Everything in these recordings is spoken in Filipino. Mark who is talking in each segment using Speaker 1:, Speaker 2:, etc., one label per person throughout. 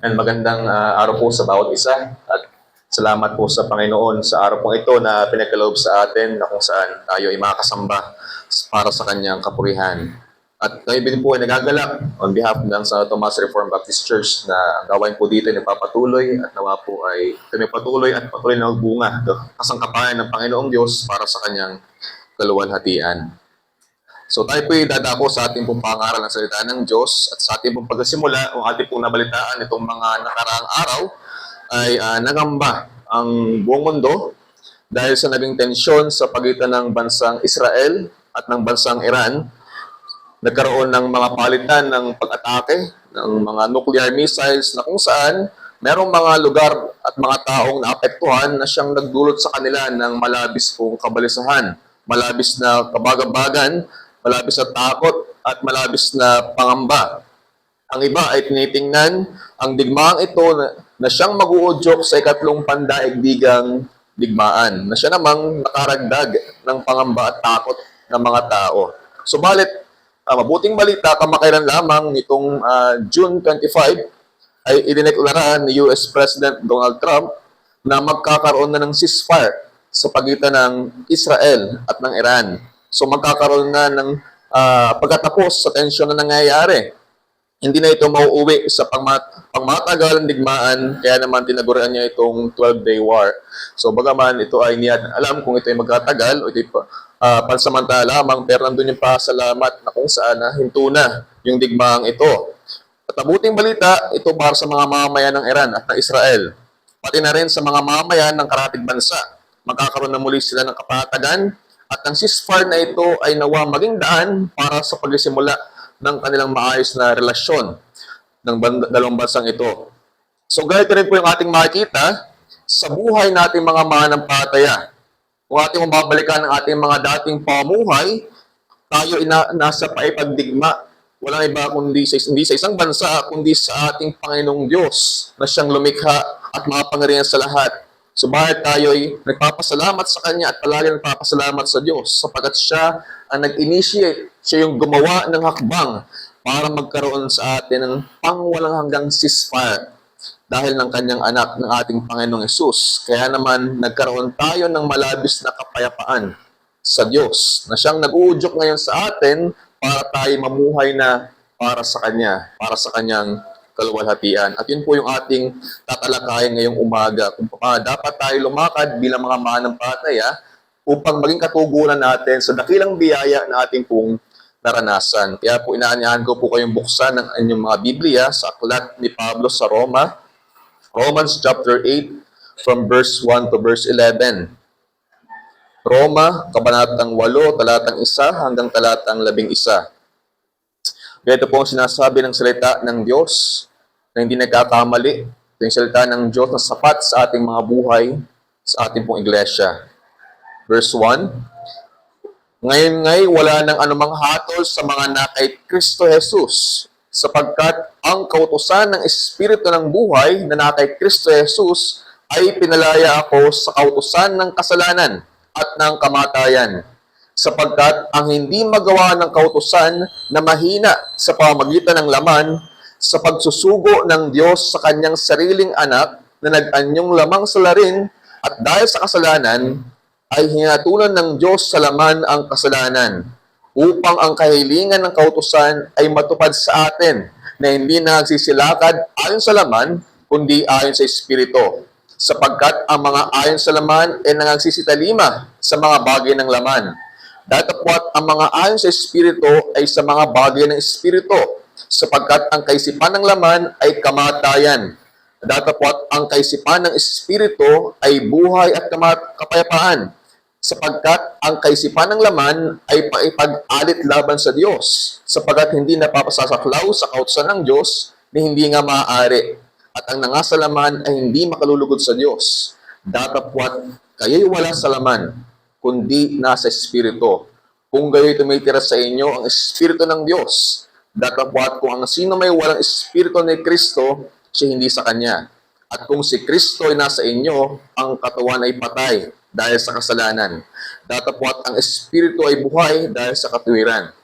Speaker 1: And magandang araw po sa bawat isa at salamat po sa Panginoon sa araw pong ito na pinagkaloob sa atin na kung saan tayo ay makakasamba para sa kanyang kapurihan. At tayo din po ay nagagalak on behalf ng Santo Tomas Reformed Baptist Church na ang gawain po dito ay nagpapatuloy at nawa po ay kami patuloy na magbunga kasangkapayan ng Panginoong Diyos para sa kanyang kaluwalhatian. So tayo po dadako sa ating pong pangaral ng salita ng Diyos at sa ating pong pagsimula, kung ating pong nabalitaan itong mga nakaraang araw ay nangamba ang buong mundo dahil sa naging tensyon sa pagitan ng bansang Israel at ng bansang Iran. Nagkaroon ng mga palitan ng pag-atake ng mga nuclear missiles na kung saan merong mga lugar at mga taong naapektuhan na siyang nagdulot sa kanila ng malabis pong kabalisahan, malabis na kabagabagan, malabis na takot at malabis na pangamba. Ang iba ay tinitingnan ang digmaang ito na siyang mag-uudyok sa ikatlong pandaigdigang digmaan, na siya namang nakaragdag ng pangamba at takot ng mga tao. Subalit, mabuting balita, kamakailan lamang nitong June 25, ay idineklara ni US President Donald Trump na magkakaroon na ng ceasefire sa pagitan ng Israel at ng Iran. So magkakaroon na ng pagkatapos sa tensyon na nangyayari. Hindi na ito mauuwi sa pangmatagalang digmaan, kaya naman tinagurian niya itong 12-day war. So bagaman ito ay niya alam kung ito ay magkatagal o ito ay pansamantala lamang, pero nandun yung pasalamat na kung saan hinto na yung digmaang ito. At mabuting balita, ito para sa mga mamamayan ng Iran at ng Israel, pati na rin sa mga mamamayan ng karatig bansa. Magkakaroon na muli sila ng kapatagan at ang ceasefire na ito ay nawa maging daan para sa pagsisimula ng kanilang maayos na relasyon ng dalawang bansang ito. So ganito rin po yung ating makikita sa buhay nating mga manampalataya. Kung ating mababalikan ang ating mga dating pamuhay, tayo nasa paipagdigma. Walang iba kundi hindi sa isang bansa, kundi sa ating Panginoong Diyos na siyang lumikha at makapangyarihan sa lahat. Subalit tayo ay nagpapasalamat sa Kanya at palagi nagpapasalamat sa Diyos sapagkat siya ang nag-initiate, siya yung gumawa ng hakbang para magkaroon sa atin ng pangwalang hanggang ceasefire dahil ng Kanyang anak ng ating Panginoong Hesus. Kaya naman nagkaroon tayo ng malabis na kapayapaan sa Diyos na siyang nag-uudyok ngayon sa atin para tayo mamuhay na para sa Kanya, para sa Kanyang kaluwalhatian. At yun po yung ating tatalakayin ngayong umaga kung paano dapat tayo lumakad bilang mga manampalataya upang maging katugunan natin sa dakilang biyaya na ating pong naranasan. Kaya po inaanyahan ko po kayong buksan ng inyong mga Biblia sa aklat ni Pablo sa Roma, Romans chapter 8 from verse 1 to verse 11. Roma, kabanatang 8, talatang 1 hanggang talatang 11. Ganito po ang sinasabi ng salita ng Diyos na hindi nagkakamali. Ito yung salita ng Diyos na sapat sa ating mga buhay, sa ating pong iglesia. Verse 1, ngayon ngay wala nang anumang hatol sa mga na kay Kristo Jesus, sapagkat ang kautusan ng Espiritu ng buhay na na kay Kristo Jesus ay pinalaya ako sa kautusan ng kasalanan at ng kamatayan, sapagkat ang hindi magawa ng kautusan na mahina sa pamamagitan ng laman sa pagsusugo ng Diyos sa kanyang sariling anak na nag-anyong lamang sa larin at dahil sa kasalanan ay hinatulan ng Diyos sa laman ang kasalanan upang ang kahilingan ng kautusan ay matupad sa atin na hindi nagsisilakad ayon sa laman kundi ayon sa Espiritu, sapagkat ang mga ayon sa laman ay nagsisitalima sa mga bagay ng laman. Datapwat ang mga ayon sa Espiritu ay sa mga bagay ng Espiritu, sapagkat ang kaisipan ng laman ay kamatayan. Datapwat ang kaisipan ng Espiritu ay buhay at kapayapaan, sapagkat ang kaisipan ng laman ay paipag-alit laban sa Diyos, sapagkat hindi napapasasaklaw sa kautusan ng Diyos na hindi nga maaari, at ang nangasa laman ay hindi makalulugod sa Diyos. Datapwat kayo'y wala sa laman, kundi nasa Espiritu. Kung gayo'y tumitira sa inyo ang Espiritu ng Diyos, datapwat kung ang sino may walang Espiritu ni Kristo, siya hindi sa Kanya. At kung si Kristo ay nasa inyo, ang katawan ay patay dahil sa kasalanan. Datapwat ang Espiritu ay buhay dahil sa katuwiran.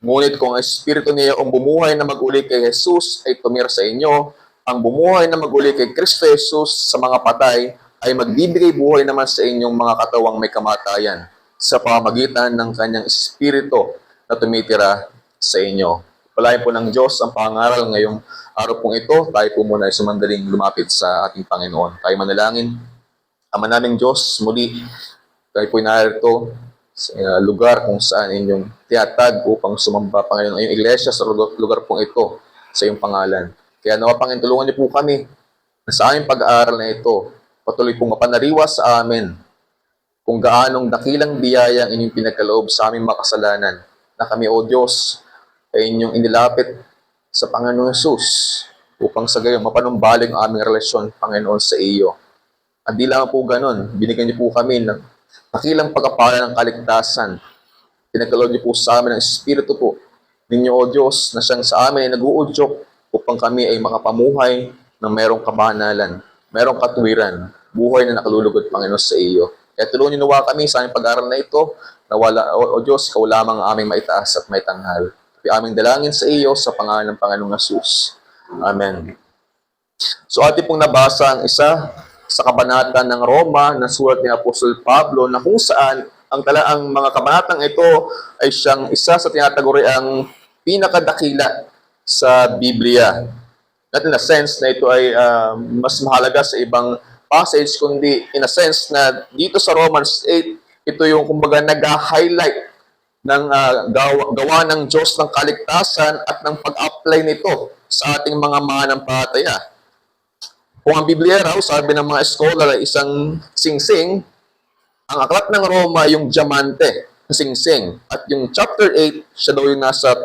Speaker 1: Ngunit kung ang Espiritu niya ang bumuhay na mag-uli kay Jesus ay tumira sa inyo, ang bumuhay na maguli kay Kristo Jesus sa mga patay ay magbibigay buhay naman sa inyong mga katawang may kamatayan sa pamamagitan ng kanyang Espiritu na tumitira sa inyo. Palayan po ng Diyos ang pangaral ngayong araw pong ito. Tayo po muna ay sumandaling lumapit sa ating Panginoon. Tayo manalangin. Ama naming Diyos, muli, tayo po narito sa lugar kung saan inyong tiyatag upang sumamba, Panginoon, ang iyong iglesia sa lugar pong ito sa iyong pangalan. Kaya nawa, Panginoon, tulungan niyo po kami na sa aming pag-aaral na ito, patuloy pong mapanariwa sa amin kung gaanong dakilang biyaya ang inyong pinagkaloob sa aming makasalanan na kami, O Diyos, ay inyong inilapit sa Panginoon Jesus upang sa gayon mapanumbalik ang aming relasyon, Panginoon, sa iyo. At di lang po ganun, binigyan niyo po kami ng dakilang pagkapala ng kaligtasan. Pinagkaloob niyo po sa amin ang Espiritu po ninyo, O Diyos, na siyang sa amin ay nag-uudyok upang kami ay makapamuhay ng merong kabanalan, merong katuwiran, buhay na nakalulugod, Panginoon, sa iyo. Kaya tulungan niyo nawa kami sa aming pag-aaral na ito, na wala, O Diyos, ikaw lamang ang aming maitaas at maitanghal. Aming dalangin sa iyo sa pangalan ng Panginoong Jesus. Amen. So ating pong nabasa ang isa sa kabanata ng Roma na sulat ni Apostol Pablo na kung saan ang mga kabanatang ito ay siyang isa sa tinataguriang pinakadakila sa Biblia. Not in a sense na ito ay mas mahalaga sa ibang passage, kundi in a sense na dito sa Romans 8, ito yung kumbaga nag-highlight ng gawa ng Diyos ng kaligtasan at ng pag-apply nito sa ating mga mananampalataya. Kung ang Biblia raw, sabi ng mga scholar ay isang singsing, ang aklat ng Roma yung diamante, singsing. At yung chapter 8, siya daw yung nasa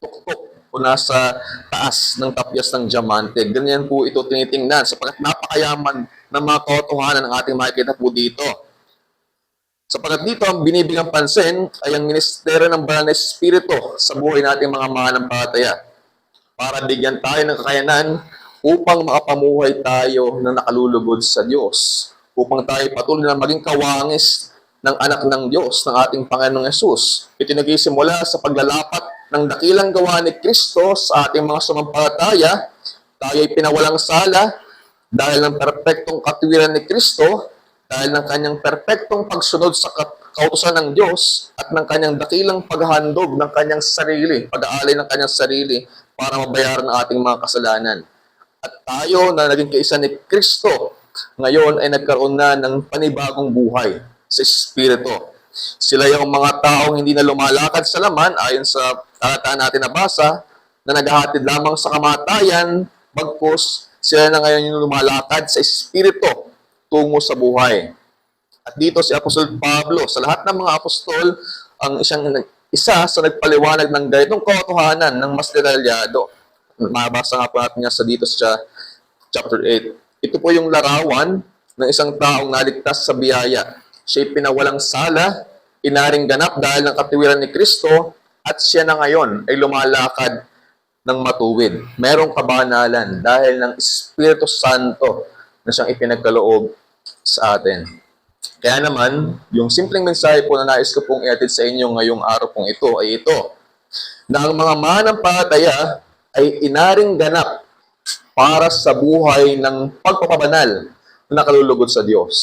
Speaker 1: tuktok o nasa taas ng tapyas ng diamante. Ganyan po ito tinitingnan sapagkat napakayaman ng mga katotohanan ng ating makikita po dito. Sapagkat dito, ang binibigang pansin ay ang ministeryo ng Banal na Espiritu sa buhay nating mga mananampalataya para bigyan tayo ng kakayanan upang makapamuhay tayo na nakalulugod sa Diyos, upang tayo patuloy na maging kawangis ng anak ng Diyos, ng ating Panginoong Yesus. Ito nagsisimula sa paglalapat ng dakilang gawa ni Kristo sa ating mga sumampalataya. Tayo ay pinawalang sala dahil ng perpektong katuwiran ni Kristo, dahil ng kanyang perpektong pagsunod sa kautusan ng Diyos at ng kanyang dakilang paghahandog ng kanyang sarili, pag-aalay ng kanyang sarili para mabayaran ang ating mga kasalanan. At tayo na naging kaisa ni Kristo, ngayon ay nagkaroon na ng panibagong buhay sa Espiritu. Sila yung mga taong hindi na lumalakad sa laman, ayon sa talataan natin na basa, na naghahatid lamang sa kamatayan, bagkus sila na ngayon yung lumalakad sa Espiritu tungo sa buhay. At dito si Apostol Pablo, sa lahat ng mga apostol, ang isa sa nagpaliwanag ng ganitong katotohanan ng mas detalyado. Mabasa nga po natin niya sa dito sa chapter 8. Ito po yung larawan ng isang taong naligtas sa biyaya. Siya'y pinawalang sala, inaring ganap dahil ng katuwiran ni Kristo, at siya na ngayon ay lumalakad ng matuwid. Merong kabanalan dahil ng Espiritu Santo na siyang ipinagkaloob sa atin. Kaya naman, yung simpleng mensahe po na nais ko pong ihatid sa inyo ngayong araw pong ito ay ito, na ang mga mananampalataya ay inaring ganap para sa buhay ng pagpapabanal na nakalulugod sa Diyos.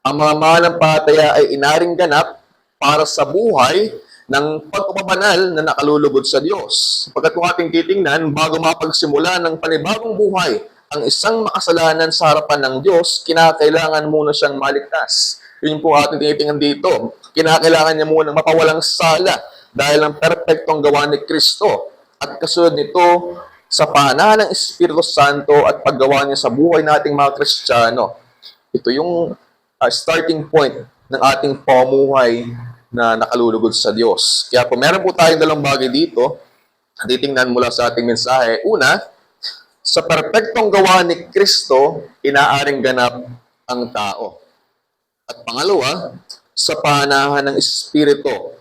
Speaker 1: Ang mga mananampalataya ay inaring ganap para sa buhay ng pagpapabanal na nakalulugod sa Diyos. Pagkat kung ating titingnan, bago mapagsimula ng panibagong buhay, ang isang makasalanan sa harapan ng Diyos, kinakailangan muna siyang maligtas. Yun po ating tinitingnan dito. Kinakailangan niya muna mapawalang sala dahil ang perpektong gawa ni Kristo. At kasunod nito, sa panahan ng Espiritu Santo at paggawa niya sa buhay nating mga Kristiyano. Ito yung starting point ng ating pamuhay na nakalulugod sa Diyos. Kaya po, meron po tayong dalawang bagay dito. Titingnan mula sa ating mensahe. Una, sa perpektong gawa ni Kristo, inaaring ganap ang tao. At pangalawa, sa panahan ng Espiritu,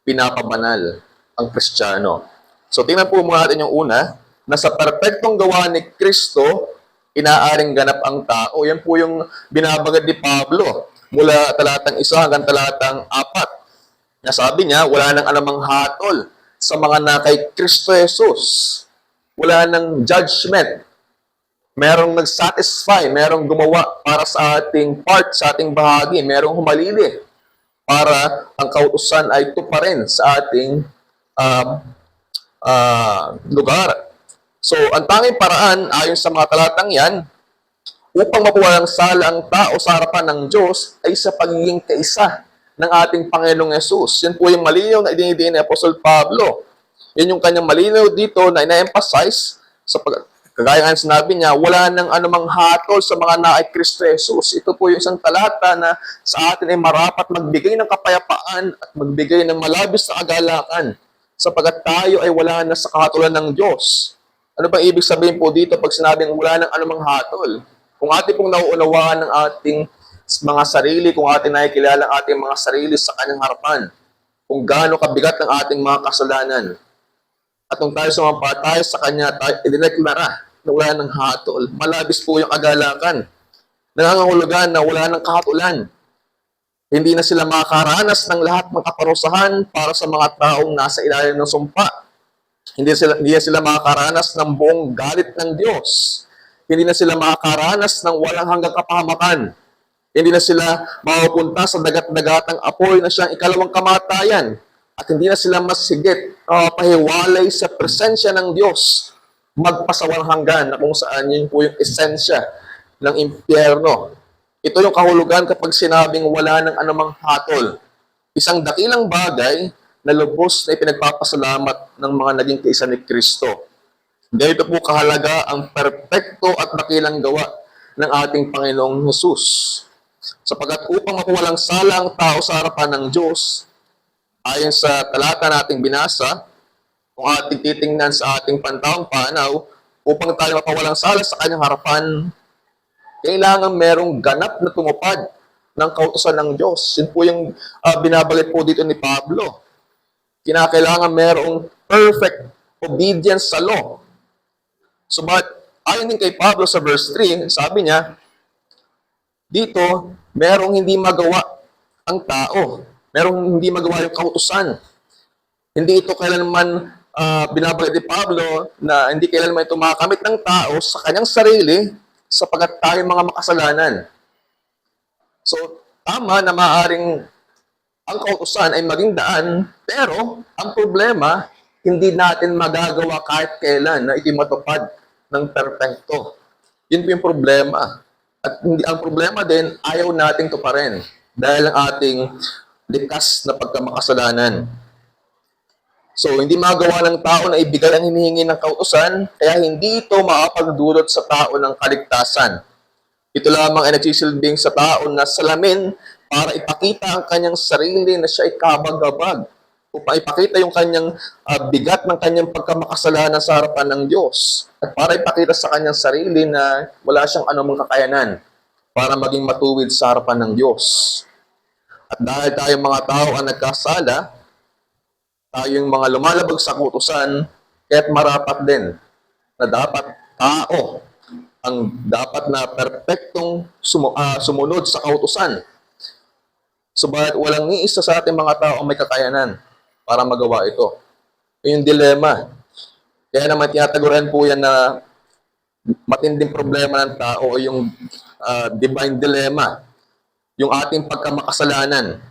Speaker 1: pinapabanal ang Kristiyano. So, tingnan po muna natin yung una, na sa perpektong gawa ni Kristo, inaaring ganap ang tao. Yan po yung binabagad ni Pablo mula talatang 1 hanggang talatang 4. Nasabi niya, wala nang anumang hatol sa mga na kay Kristo Jesus. Wala nang judgment Merong nag-satisfy, merong gumawa para sa ating part, sa ating bahagi, merong humalili para ang kautusan ay tuparin sa ating um, lugar. So, ang tanging paraan ayon sa mga talatang yan, upang mapuwalang sala ang tao sa harapan ng Diyos ay sa pagiging kaisa ng ating Panginoong Yesus. Yan po yung malinaw na idinidiin ni Apostol Pablo. Yan yung kanyang malinaw dito na ina-emphasize sa kagaya nga sinabi niya, wala nang anumang hatol sa mga naay Kristo Jesus. Ito po yung isang talata na sa atin ay marapat magbigay ng kapayapaan at magbigay ng malabis na kagalakan sapagat tayo ay wala na sa kahatulan ng Diyos. Ano bang ibig sabihin po dito pag sinabing wala nang anumang hatol? Kung ating pong nauunawaan ng ating mga sarili, kung ating nakikilala ang ating mga sarili sa kanyang harapan, kung gaano kabigat ang ating mga kasalanan, at kung tayo sumampatay sa kanya, tayo idineklara na wala ng hatol. Malabis po yung agalakan. Nangangahulugan na wala ng kahatulan. Hindi na sila makakaranas ng lahat ng kaparusahan para sa mga taong nasa ilalim ng sumpa. Hindi na sila makakaranas ng buong galit ng Diyos. Hindi na sila makakaranas ng walang hanggang kapahamakan. Hindi na sila mapupunta sa dagat-dagatang apoy na siyang ikalawang kamatayan. At hindi na sila masigit pahiwalay sa presensya ng Diyos magpasawang hanggan na kung saan yun po yung esensya ng impyerno. Ito yung kahulugan kapag sinabing wala ng anumang hatol. Isang dakilang bagay na lubos na ipinagpapasalamat ng mga naging kaisa ni Kristo. Ganito po kahalaga ang perpekto at dakilang gawa ng ating Panginoong Hesus. Sapagat upang mapawalang sala ang tao sa harapan ng Diyos, ayon sa talata nating binasa, kung ating titingnan sa ating pantaong panaw, upang tayo mapawalang sala sa kanyang harapan, kailangan merong ganap na tumupad ng kautusan ng Diyos. Yun po yung binabalit po dito ni Pablo. Kinakailangan merong perfect obedience sa law. So, but ayon din kay Pablo sa verse 3, sabi niya, dito, merong hindi magawa ang tao. Merong hindi magawa yung kautusan. Hindi ito kailanman binabalit ni Pablo na hindi kailanman ito makakamit ng tao sa kanyang sarili sapagat tayo mga makasalanan. So, tama na maaaring ang kautusan ay maging daan, pero ang problema, hindi natin magagawa kahit kailan na iti matupad ng perpekto. Yun po yung problema. At ang problema din, ayaw nating tuparin dahil ang ating likas na pagkamakasalanan. So, hindi magawa ng tao na ibigay ang hinihingi ng kautusan, kaya hindi ito makapagdulot sa tao ng kaligtasan. Ito lamang ay nagsisilbing sa tao na salamin para ipakita ang kanyang sarili na siya ay kabag-abag. Upang ipakita yung kanyang bigat ng kanyang pagkamakasalanan sa harapan ng Diyos. At para ipakita sa kanyang sarili na wala siyang anumang kakayanan para maging matuwid sa harapan ng Diyos. At dahil tayong mga tao ang nagkasala, tayong mga lumalabag sa kautusan, kaya't marapat din na dapat tao ang dapat na perpektong sumunod sa kautusan. Subalit walang ni isa sa ating mga tao ang may kakayanan para magawa ito. Yung dilema. Kaya naman tinataguran po yan na matinding problema ng tao o yung divine dilemma. Yung ating pagkamakasalanan.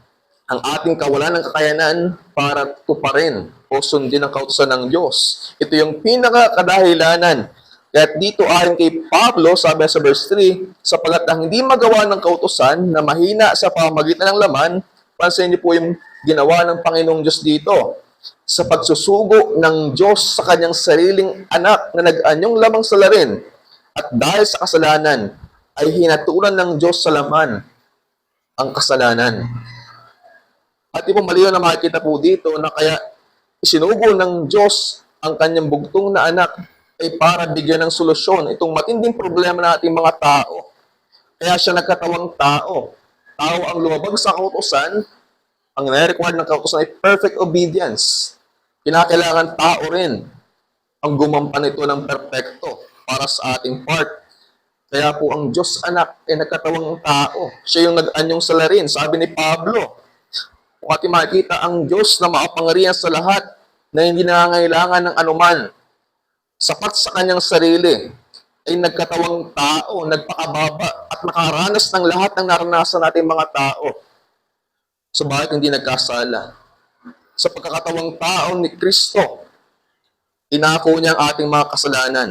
Speaker 1: Ang ating kawalan ng kakayanan para tuparin o sundin ang kautusan ng Diyos. Ito yung pinakakadahilanan. Kaya dito ayon kay Pablo, sabi sa verse 3, sapagat ang hindi magawa ng kautusan na mahina sa pamamagitan ng laman, pansin niyo po yung ginawa ng Panginoong Diyos dito. Sa pagsusugo ng Diyos sa kanyang sariling anak na nag-anyong lamang sa larin. At dahil sa kasalanan, ay hinatulan ng Diyos sa laman ang kasalanan. At ito malinaw na makikita po dito na kaya isinugo ng Diyos ang kanyang bugtong na anak ay para bigyan ng solusyon itong matinding problema ng ating mga tao. Kaya siya nagkatawang tao. Tao ang lumabag sa kautusan. Ang nare-require ng kautusan ay perfect obedience. Kinakailangan tao rin ang gumampan ito ng perfecto para sa ating part. Kaya po ang Diyos anak ay nagkatawang tao. Siya yung nag-anyong salarin. Sabi ni Pablo, kung ating makikita ang Diyos na makapangyarihan sa lahat na hindi nangangailangan ng anuman, sapat sa kanyang sarili, ay nagkatawang tao, nagpakababa at nakaranas ng lahat ng naranasan nating mga tao. Subalit hindi nagkasala. Sa pagkakatawang tao ni Kristo, inako niya ang ating mga kasalanan.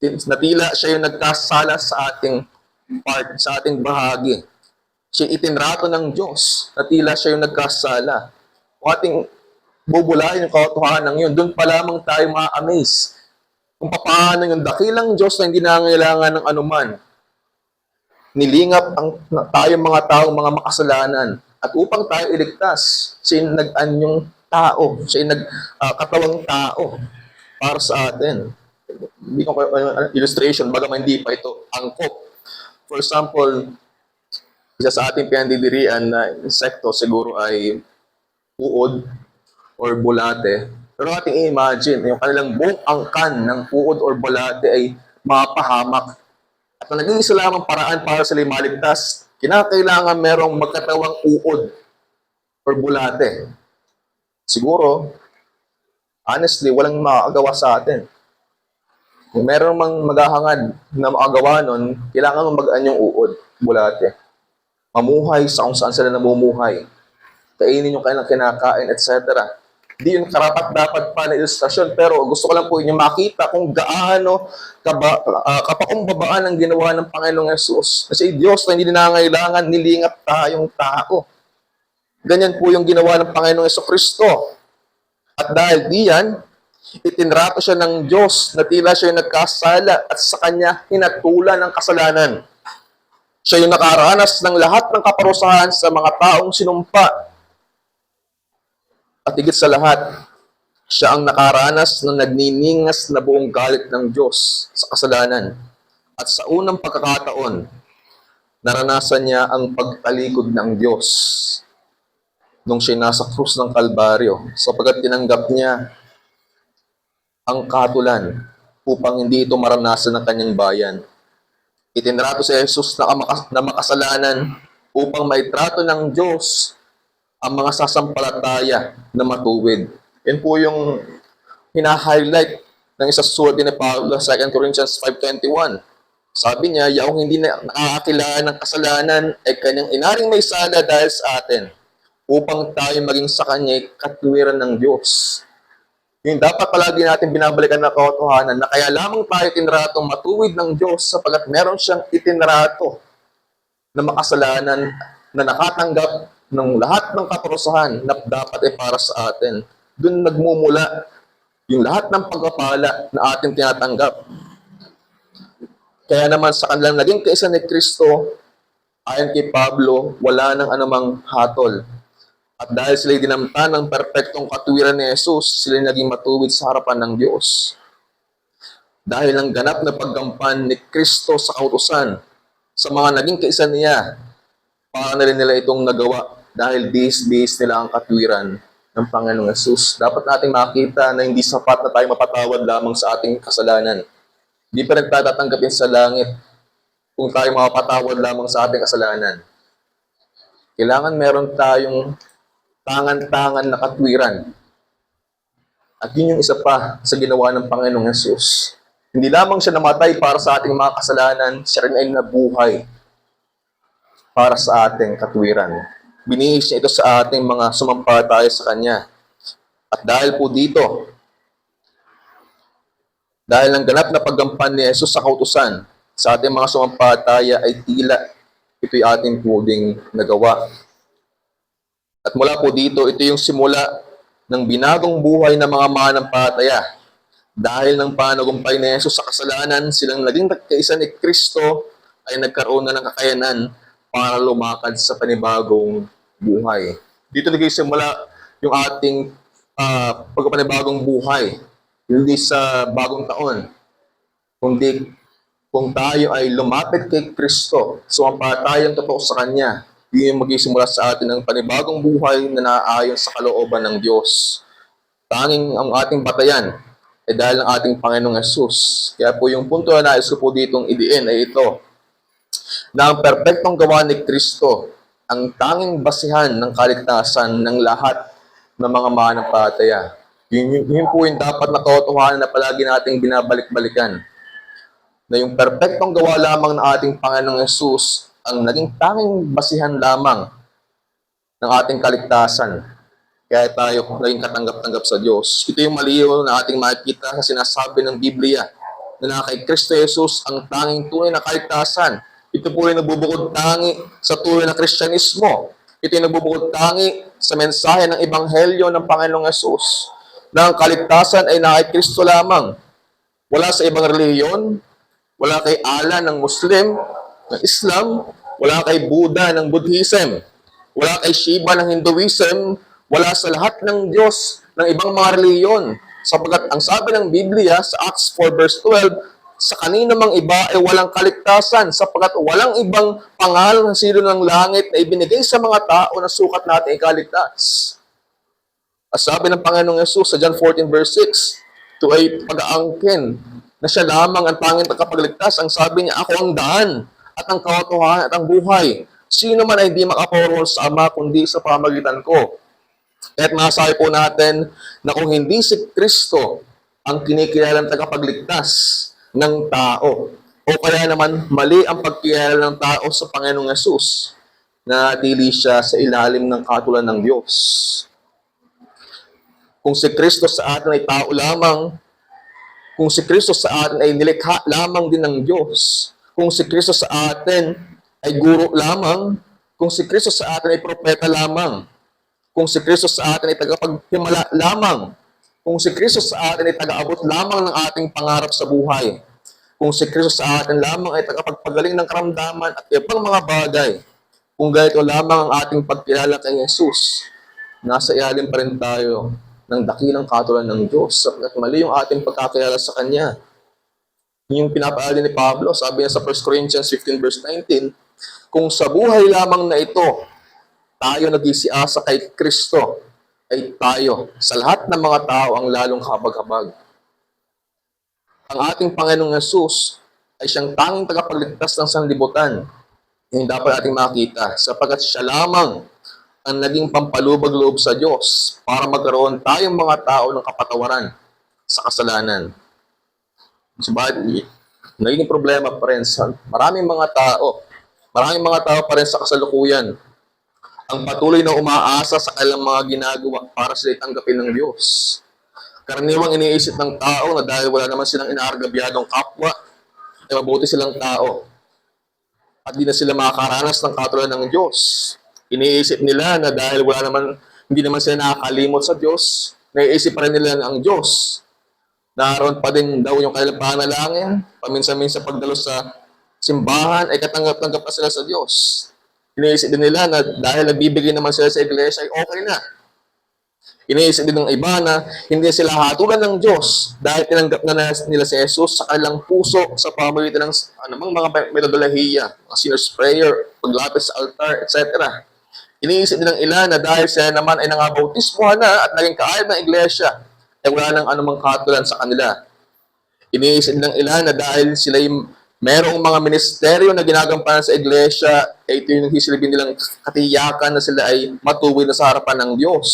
Speaker 1: Na tila siya yung nagkasala sa ating part, sa ating bahagi. Siya itinrato ng Diyos na tila siya yung nagkasala. Kung ating bubulahin yung katotohanan yun, doon pa lamang tayo ma-amaze kung paano yung dakilang Diyos na hindi nangangailangan ng anuman. Nilingap tayong mga taong mga makasalanan. At upang tayo iligtas, siya yung nag-anyong tao, siya yung nagkatawang tao para sa atin. Hindi ko illustration, bagaman hindi pa ito angkop. For example, isa sa ating pinandidirian na insekto siguro ay uod or bulate. Pero ating i-imagine, yung kanilang buong angkan ng uod or bulate ay mapahamak. At ang nag-iisa lamang paraan para sila maligtas, kinakailangan merong magkatawang uod or bulate. Siguro, honestly, walang makakagawa sa atin. Kung meron mang maghahangad na makagawa nun, kailangan mong mag-anyong uod, bulate. Mamuhay sa kung saan sila namumuhay. Kainin yung kanilang kinakain, etc. Hindi yung karapat-dapat pa na ilustrasyon, pero gusto ko lang po inyo makita kung gaano kapakumbabaan ang ginawa ng Panginoong Yesus. Kasi Diyos na hindi nangangailangan, nilingap tayong tao. Ganyan po yung ginawa ng Panginoong Jesucristo. At dahil diyan, itinrato siya ng Diyos na tila siya yung nagkasala at sa Kanya hinatulan ng kasalanan. Siya yung nakaranas ng lahat ng kaparusahan sa mga taong sinumpa. At higit sa lahat, siya ang nakaranas ng nagniningas na buong galit ng Diyos sa kasalanan. At sa unang pagkakataon, naranasan niya ang pagtalikod ng Diyos nung siya nasa krus ng Kalbaryo, sapagkat tinanggap niya ang katulan upang hindi ito maranasan ng kanyang bayan. Itinrato si Jesus na makasalanan upang maitrato ng Diyos ang mga sasampalataya na matuwid. Yan po yung hina-highlight ng isa sulat ni Pablo, 2 Corinthians 5:21. Sabi niya, yaong hindi na nakakakilala ng kasalanan ay kanyang inaring may sala dahil sa atin upang tayo maging sa kanya katwiran ng Diyos. Yung dapat palagi natin binabalikan na katotohanan na kaya lamang tayo tinratong matuwid ng Diyos sapagkat meron siyang itinrato na makasalanan na nakatanggap ng lahat ng kaparusahan na dapat ay para sa atin. Doon nagmumula yung lahat ng pagpapala na ating tinatanggap. Kaya naman sa kanilang naging kaisa ni Kristo, ayon kay Pablo, wala nang anumang hatol. At dahil sila'y dinamtan ng perpektong katwiran ni Jesus, sila'y naging matuwid sa harapan ng Diyos. Dahil ang ganap na paggampan ni Kristo sa kautusan, sa mga naging kaisa niya, para na rin nila itong nagawa dahil base nila ang katwiran ng Panginoong Jesus. Dapat nating makita na hindi sapat na tayo mapatawad lamang sa ating kasalanan. Hindi pa nagtatatanggapin sa langit kung tayo mapatawad lamang sa ating kasalanan. Kailangan meron tayong tangan-tangan na katwiran. At yun yung isa pa sa ginawa ng Panginoong Jesus. Hindi lamang siya namatay para sa ating mga kasalanan, siya rin ay nabuhay para sa ating katwiran. Binihis niya ito sa ating mga sumampalataya sa Kanya. At dahil po dito, dahil ang ganap na paggampan ni Jesus sa kautusan sa ating mga sumampalataya ay tila ito'y ating pwedeng nagawa. At mula po dito, ito yung simula ng binagong buhay ng mga manampalataya. Dahil ng panagumpay ni Jesus sa kasalanan, silang naging nagkaisa ni Kristo ay nagkaroon na ng kakayanan para lumakad sa panibagong buhay. Dito nagsisimula yung ating pagpanibagong buhay. Hindi sa bagong taon, kundi kung tayo ay lumapit kay Kristo, sumampalatayang totoo sa Kanya, yun yung magsisimula sa atin ng panibagong buhay na naaayon sa kalooban ng Diyos. Tanging ang ating batayan ay dahil ng ating Panginoong Yesus. Kaya po yung punto na nais ko po ditong idiin ay ito, na ang perpektong gawa ni Kristo ang tanging basihan ng kaligtasan ng lahat ng mga manampalataya. Yun po yung dapat na katotohanan na palagi nating binabalik-balikan. na yung perpektong gawa lamang ng ating Panginoong Yesus ang naging tanging basihan lamang ng ating kaligtasan. Kaya tayo naging katanggap-tanggap sa Diyos. Ito yung maliw na ating makikita sa sinasabi ng Biblia na kay Kristo Jesus ang tanging tunay na kaligtasan. Ito po yung nagbubukod tangi sa tunay na Kristyanismo. Ito yung nagbubukod tangi sa mensahe ng Ebanghelyo ng Panginoong Yesus na ang kaligtasan ay na kay Kristo lamang. Wala sa ibang reliyon, wala kay Allah ng Muslim, ng Islam, wala kay Buddha ng Buddhism, wala kay Shiva ng Hinduism, wala sa lahat ng Diyos ng ibang mga reliyon. Sapagkat ang sabi ng Biblia sa Acts 4 verse 12, sa kanino mang iba ay walang kaligtasan sapagkat walang ibang pangalan sa silo ng langit na ibinigay sa mga tao na sukat natin ikaligtas. As sabi ng Panginoong Yesus sa John 14 verse 6, ito ay pag-aangkin na siya lamang ang tanging tagapagligtas. Ang sabi niya, ako ang daan at ang katotohanan at ang buhay. Sino man ay hindi makaparoon sa Ama kundi sa pamagitan ko. At masasabi po natin na kung hindi si Kristo ang kinikilalang tagapagligtas ng tao, o kaya naman mali ang pagkilala ng tao sa Panginoong Yesus, na natili siya sa ilalim ng katulan ng Diyos. Kung si Kristo sa atin ay tao lamang, kung si Kristo sa atin ay nilikha lamang din ng Diyos, kung si Kristo sa atin ay guro lamang, kung si Kristo sa atin ay propeta lamang, kung si Kristo sa atin ay tagapaghimala lamang, kung si Kristo sa atin ay tagaabot lamang ng ating pangarap sa buhay, kung si Kristo sa atin lamang ay tagapagpagaling ng karamdaman at ibang mga bagay, kung ganito lamang ang ating pagkilala kay Jesus, nasa ilalim pa rin tayo ng dakilang katulan ng Diyos sapagkat mali yung ating pagkakilala sa Kanya. Yung pinapaalala ni Pablo, sabi niya sa 1 Corinthians 15 verse 19, kung sa buhay lamang na ito, tayo nag-isiasa kay Kristo, ay tayo, sa lahat ng mga tao, ang lalong habag-habag. Ang ating Panginoong Yesus ay siyang tanging tagapagligtas ng sanlibutan. Yung dapat ating makita, sapagkat siya lamang ang naging pampalubag-loob sa Diyos para magkaroon tayong mga tao ng kapatawaran sa kasalanan. Subalit, naging problema pa rin sa maraming mga tao pa rin sa kasalukuyan ang patuloy na umaasa sa kanilang mga ginagawa para sila tanggapin ng Diyos. Karaniwang iniisip ng tao na dahil wala naman silang inaargabyadong kapwa, ay mabuti silang tao at di na sila makakaranas ng katulad ng Diyos. Iniisip nila na dahil hindi naman sila nakakalimot sa Diyos, naiisip pa rin nila na ang Diyos. Naroon pa din daw yung kanilang panalangin, paminsan-minsan pagdalo sa simbahan, ay katanggap-tanggap pa sila sa Diyos. Iniisip din nila na dahil nagbibigay naman sila sa iglesia, ay okay na. Iniisip din ng iba na hindi sila hatulan ng Diyos dahil tinanggap na nila si Jesus sa kanilang puso sa pamamagitan ng mga metodolohiya, mga sinner's prayer, paglapit sa altar, etc. Iniisip din ng ilan na dahil sila naman ay nangabautismuhan na at naging kaayod ng iglesia, ay wala nang anumang katulan sa kanila. Iniisip din ng ilan na dahil sila merong mga ministeryo na ginagampanan sa iglesia, ay ito yung nagsisilbi nilang katiyakan na sila ay matuwid na sa harapan ng Diyos.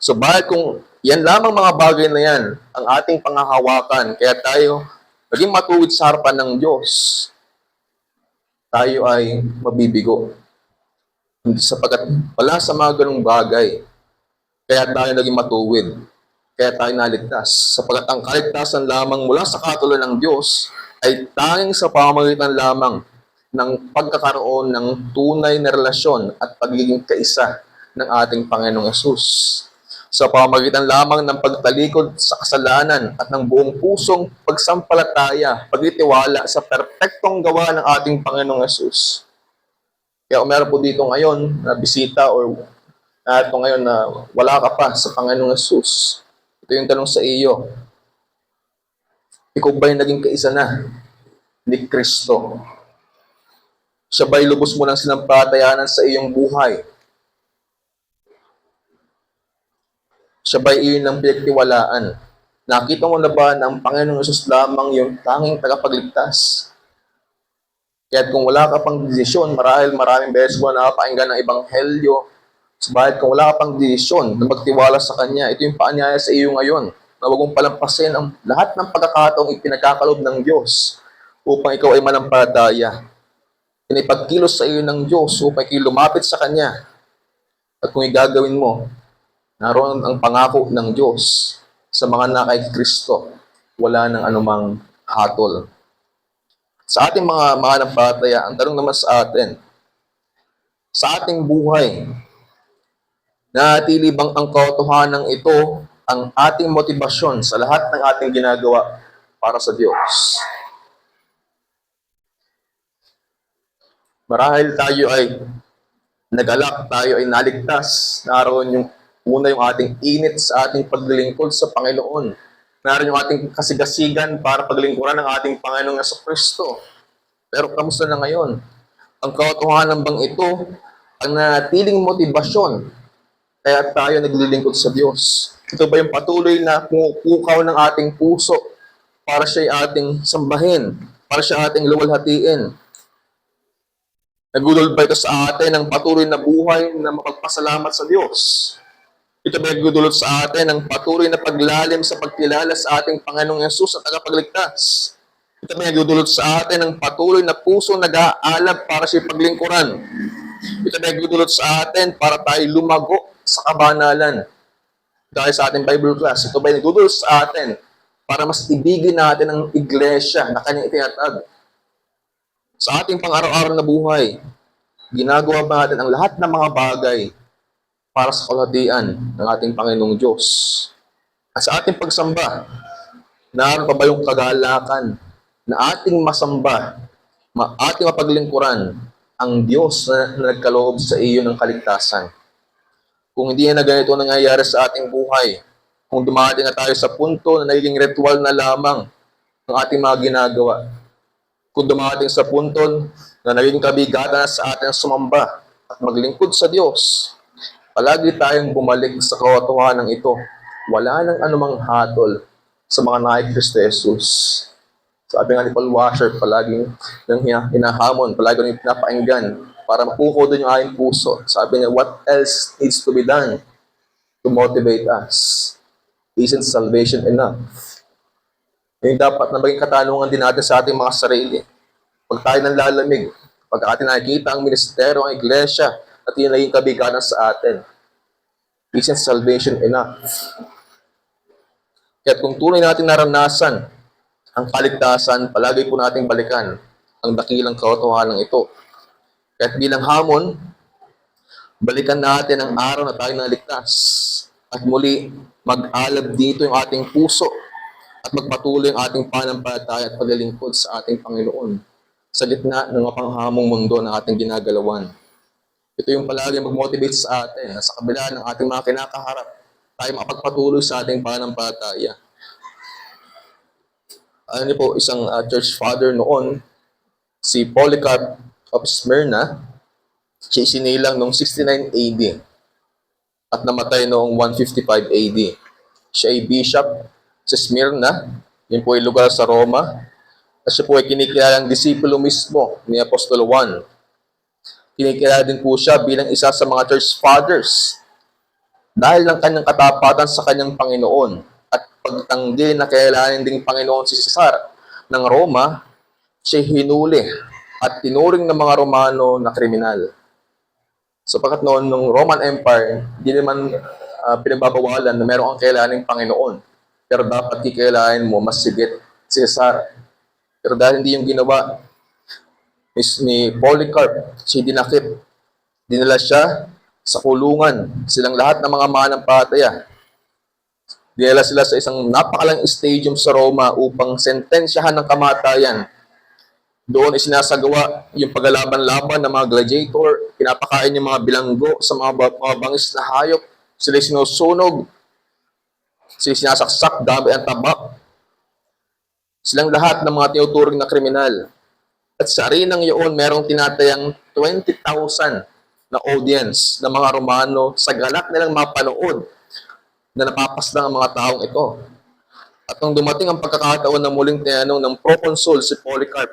Speaker 1: So bakit kung yan lamang mga bagay na yan ang ating panghahawakan, kaya tayo maging matuwid sa harapan ng Diyos, tayo ay mabibigo. Hindi sapagkat wala sa mga ganung bagay, kaya tayo naging matuwid, kaya tayo naligtas. Sapagkat ang kaligtasan lamang mula sa katulan ng Diyos ay tanging sa pamamagitan lamang ng pagkakaroon ng tunay na relasyon at pagiging kaisa ng ating Panginoong Yesus. Sa pamamagitan lamang ng pagtalikod sa kasalanan at ng buong pusong pagsampalataya, pagtitiwala sa perpektong gawa ng ating Panginoong Yesus. Kaya kung meron po dito ngayon na bisita or ito ngayon na wala ka pa sa Panginoong Yesus, ito yung tanong sa iyo. Ikaw ba'y naging kaisa na ni Kristo? Siya ba'y lubos mo ng sinampalatayanan sa iyong buhay? Siya ba'y iyon ang pinagtiwalaan? Nakita mo na ba na ang Panginoong Yesus lamang yung tanging tagapagligtas? Kaya kung wala ka pang desisyon, maraming beses mo nakapakinggan ng Ebanghelyo, subalit kung wala ka pang desisyon na magtiwala sa Kanya, ito yung paanyaya sa iyo ngayon, na huwag mong palampasin ang lahat ng pagkakataong ipinagkakalob ng Diyos upang ikaw ay manampalataya. Pinipagkilos sa iyo ng Diyos upang ikaw lumapit sa Kanya. At kung igagawin mo, naroon ang pangako ng Diyos sa mga na kay Kristo. Wala nang anumang hatol. Sa ating mga manampalataya, ang tanong naman sa atin, sa ating buhay, nanatili bang ang katotohanan ito ang ating motibasyon sa lahat ng ating ginagawa para sa Diyos? Marahil tayo ay nagalak, tayo ay naligtas, naroon yung yung ating init sa ating paglilingkod sa Panginoon. Naroon yung ating kasigasigan para paglingkuran ng ating Panginoong Kristo. Pero kamusta na ngayon? Ang katotohanan bang ito ang nanatiling motibasyon kaya tayo naglilingkod sa Diyos? Ito ba yung patuloy na pumupukaw ng ating puso para siya ating sambahin, para siya ating luwalhatiin? Nagudol ba ito sa atin ng patuloy na buhay na mapagpasalamat sa Diyos? Ito ba nagdudulot sa atin ng patuloy na paglalim sa pagkilala sa ating Panginoong Yesus at tagapagligtas? Ito ba nagdudulot sa atin ng patuloy na puso nag-aalab para sa paglingkuran? Ito ba nagdudulot sa atin para tayo lumago sa kabanalan? Dahil sa ating Bible class, ito ba nagdudulot sa atin para mas ibigin natin ang iglesia na kanyang itinatag? Sa ating pang-araw-araw na buhay, ginagawa ba natin ang lahat ng mga bagay para sa kalahatian ng ating Panginoong Diyos? At sa ating pagsamba, naroon pa ba yung kagalakan na ating masamba, ating mapaglingkuran ang Diyos na nagkaloob sa iyo ng kaligtasan? Kung hindi na ganito nangyayari sa ating buhay, kung dumating na tayo sa punto na nagiging ritual na lamang ng ating mga ginagawa, kung dumating sa punto na naging kabigatan na sa atin sumamba at maglingkod sa Diyos, palagi tayong bumalik sa katotohanan ito. Wala nang anumang hatol sa mga na kay Kristo Jesus. Sabi nga ni Paul Washer, palaging nang hinahamon, palagi nang pinapainggan para mapuko doon yung aking puso. Sabi niya, what else needs to be done to motivate us? Isn't salvation enough? Yung dapat na maging katanungan din natin sa ating mga sarili. Pag tayo nang lalamig, pag atin nakikita ang ministeryo, ang iglesia, at yun naging kabigatan sa atin, isn't salvation enough? Kaya kung tunay natin naranasan ang kaligtasan, palagi po nating balikan ang dakilang katotohanan ito. Kaya't bilang hamon, balikan natin ang araw na tayo naligtas at muli mag-alab dito yung ating puso at magpatuloy ang ating panampalataya at paglilingkod sa ating Panginoon sa gitna ng mapanghamong mundo na ating ginagalawan. Ito yung palagi mag-motivate sa atin na sa kabila ng ating mga kinakaharap, tayo makapagpatuloy sa ating panampalataya. Ano niyo po, isang church father noon, si Polycarp of Smyrna, siya isinilang noong 69 AD at namatay noong 155 AD. Siya ay bishop sa Smyrna, yun po ay lugar sa Roma, at siya po ay kinikilalang disipulo mismo ni Apostol Juan. Kinikilala din po siya bilang isa sa mga church fathers dahil ng kanyang katapatan sa kanyang Panginoon at pagtanggi na kailangan ding Panginoon si Cesar ng Roma, siya hinuli at tinuring ng mga Romano na kriminal. Sapagkat noon, ng Roman Empire, hindi naman pinagbabawalan na meron kang kailangang Panginoon. Pero dapat kikailangan mo mas sigit si Cesar. Pero dahil hindi yung ginawa ni Polycarp, si dinakip. Dinala siya sa kulungan. Silang lahat ng mga manampalataya. Dinala sila sa isang napakalang stadium sa Roma upang sentensyahan ng kamatayan. Doon isinasagawa yung paglalaban-laban ng mga gladiator, pinapakain yung mga bilanggo sa mga bangis na hayop, sila sinusunog, sila sinasaksak, dami ang tabak. Silang lahat ng mga tinuturing na kriminal. At sa arenang yun, merong tinatayang 20,000 na audience ng mga Romano sa galak nilang mapanood na napapaslang ang mga taong ito. At nung dumating ang pagkakataon na muling tinanong ng proconsul si Polycarp,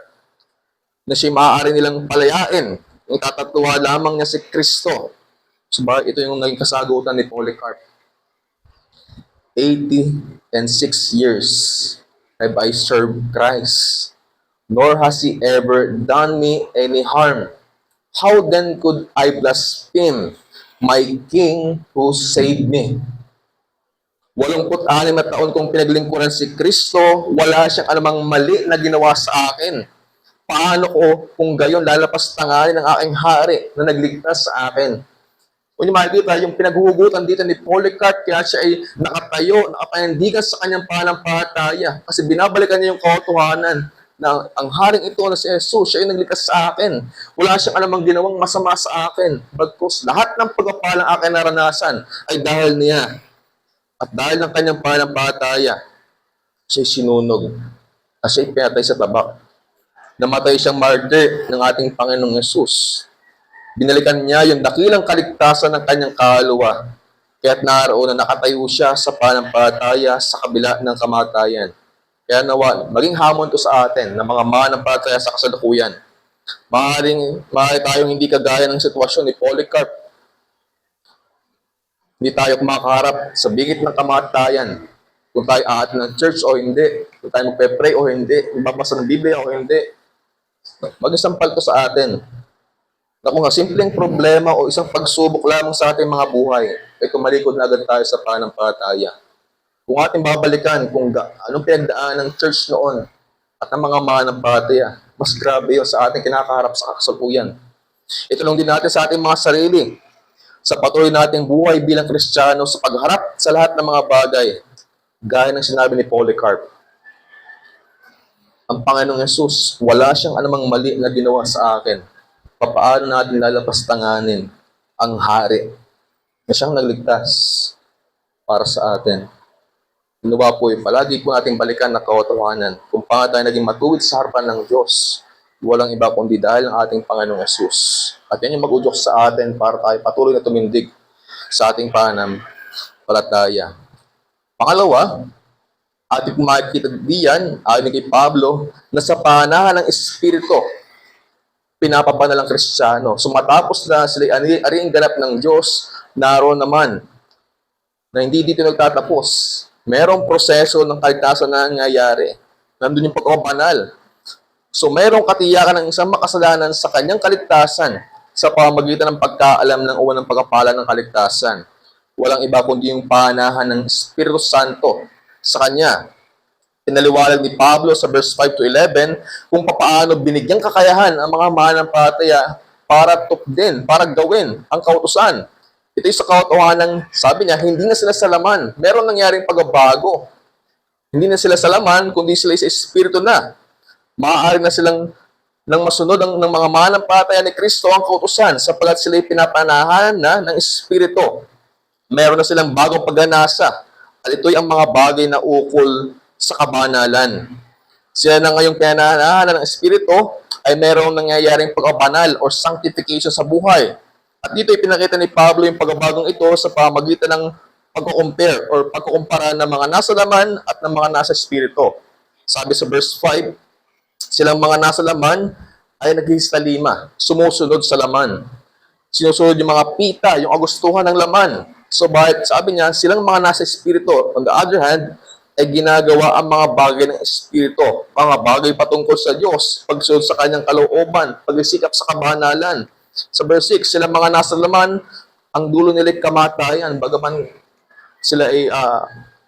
Speaker 1: na siya maaari nilang palayain. Yung tatatuwa lamang niya si Kristo. Subalit ito yung naging kasagutan ni Polycarp. 86 years have I served Christ. nor has he ever done me any harm. How then could I blaspheme my King who saved me? 86 na taon kong pinaglingkuran si Kristo, wala siyang anumang mali na ginawa sa akin. Paano ko kung gayon lalapas tanganin ng aking hari na nagligtas sa akin? Kung makikita yung pinaghuhugutan dito ni Polycarp, kaya siya ay nakatayo, nakapanindigan sa kanyang pananampalataya. Kasi binabalikan niya yung katotohanan na ang haring ito na si Jesus, siya ay nagligtas sa akin. Wala siyang anumang ginawang masama sa akin. Bagkus lahat ng pagpapalang aking naranasan ay dahil niya. At dahil ng kanyang pananampalataya, siya ay sinunog. At siya ay pinatay sa tabak. Namatay siyang martyr ng ating Panginoong Yesus. Binalikan niya yung dakilang kaligtasan ng kanyang kaluluwa. Kaya't naroon na nakatayo siya sa pananampalataya sa kabila ng kamatayan. Kaya nawa, maging hamon to sa atin na mga mananampalataya sa kasalukuyan. Maaari tayong hindi kagaya ng sitwasyon ni Polycarp. Hindi tayo kumakaharap sa bigit ng kamatayan. Kung tayo aatin ng church o hindi. Kung tayo magpe-pray o hindi. Kung babasa ng Biblia o hindi. Mag-isampal to sa atin. Na kung simpleng problema o isang pagsubok lamang sa ating mga buhay, ay tumalikod na agad tayo sa pananampalataya. Kung ating babalikan kung anong pinagdaan ng church noon at ng mga mananampalataya, mas grabe yun sa ating kinakaharap sa kasalukuyan. Ito lang din natin sa ating mga sarili, sa patuloy nating buhay bilang Kristiyano sa pagharap sa lahat ng mga bagay, gaya ng sinabi ni Polycarp. Ang Panginoong Yesus, wala siyang anumang mali na ginawa sa akin. Papaano natin lalapastanganin ang hari na siyang nagligtas para sa atin. Ginawa po palagi po natin balikan na katotohanan kung paano tayo naging matuwid sa harapan ng Diyos. Walang iba kundi dahil ng ating Panginoong Yesus. At yan yung mag-udyok sa atin para tayo patuloy na tumindig sa ating pananampalataya. Pangalawa, ating makikita diyan, ayon kay Pablo, na sa panahan ng Espiritu, pinapapanalang Kristiyano. So matapos na sila aring ganap ng Diyos, naroon naman na hindi dito nagtatapos. Merong proseso ng kaligtasan na nangyayari. Nandun yung pagkabanal. So merong katiyakan ng isang makasalanan sa kanyang kaligtasan sa pamamagitan ng pagkaalam ng unang pagkapala ng kaligtasan. Walang iba kundi yung panahan ng Espiritu Santo sa kanya. Pinaliwanag ni Pablo sa verse 5 to 11 kung paano binigyang kakayahan ang mga mananampalataya para tupdin, para gawin ang kautusan. Ito yung sa katotohanan, sabi niya, hindi na sila sa laman. Meron nangyaring pagbabago. Hindi na sila sa laman, kundi sila sa Espiritu na. Maaari na silang nang masunod ng mga mananampalataya ni Kristo ang kautusan sapagkat sila pinapanahan na ng Espiritu. Meron na silang bagong pagganasa. At ito'y ang mga bagay na ukol sa kabanalan. Sila na ngayong pinanahan ng Espiritu ay merong nangyayaring pagkabanal or sanctification sa buhay. At dito ipinakita ni Pablo yung pagbabagong ito sa pamagitan ng pagko-compare or pagkukumpara ng mga nasa laman at ng mga nasa Espiritu. Sabi sa verse 5, silang mga nasa laman ay naghihistalima, sumusunod sa laman. Sinusunod yung mga pita, yung agustuhan ng laman. So, sabi niya, silang mga nasa Espiritu. On the other hand, ay ginagawa ang mga bagay ng Espiritu. Mga bagay patungkol sa Diyos, pagsunod sa kanyang kalooban, pagsisikap sa kabanalan. Sa verse 6, silang mga nasa laman, ang dulo nila ay kamatayan. Bagaman sila ay